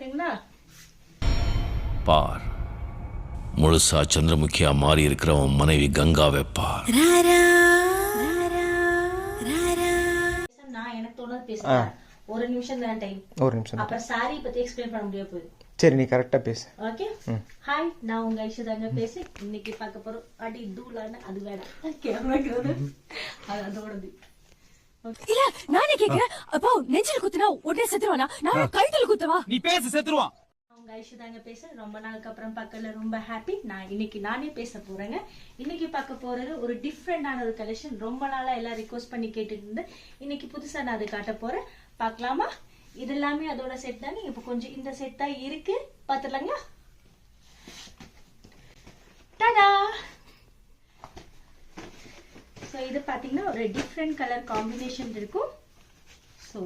இருக்குங்களா? பார், முழுசா சந்திரமுகியா மாறி இருக்கிற உன் மனைவி கங்காவை பார். நான் எனக்கு தோணுது பேசுறேன். ஒரு நிமிஷம் தான் டைம். ஒரு நிமிஷம். அப்புறம் சாரி பத்தி எக்ஸ்பிளைன் பண்ண முடியாது போகுது. சரி, நீ கரெக்டா பேசு. ஓகே. ஹாய், நான் உங்க ஐஷுதாங்க பேசி இன்னைக்கு பார்க்க போறோம். அடி தூளான அது வேணாம், கேமராங்கிறது அதோடது. இல்ல நானே கேக்குறேன். அப்போ நெஞ்சில குத்துனா உடனே செத்துருவானா? நான் கழுத்துல குத்தவா? நீ பேச செத்துருவான். உங்க ஐஷுதாங்க பேச ரொம்ப நாளுக்கு அப்புறம் பார்க்கல, ரொம்ப ஹாப்பி. நான் இன்னைக்கு நானே பேச போறேங்க. இன்னைக்கு பார்க்க போறது ஒரு டிஃப்ரெண்டான ஒரு கலெக்ஷன். ரொம்ப நாளா எல்லாம் ரிக்வஸ்ட் பண்ணி கேட்டுட்டு இருந்து இன்னைக்கு புதுசா நான் அதை காட்ட போறேன். பார்க்கலாமா? இது எல்லாமே அதோட செட் தானே. இப்ப கொஞ்சம் இந்த செட் தான் இருக்கு, பாத்துலாங்களா? டாடா. சோ இது பாத்தீங்கன்னா ஒரு டிஃப்ரெண்ட் கலர் காம்பினேஷன் இருக்கும். சோ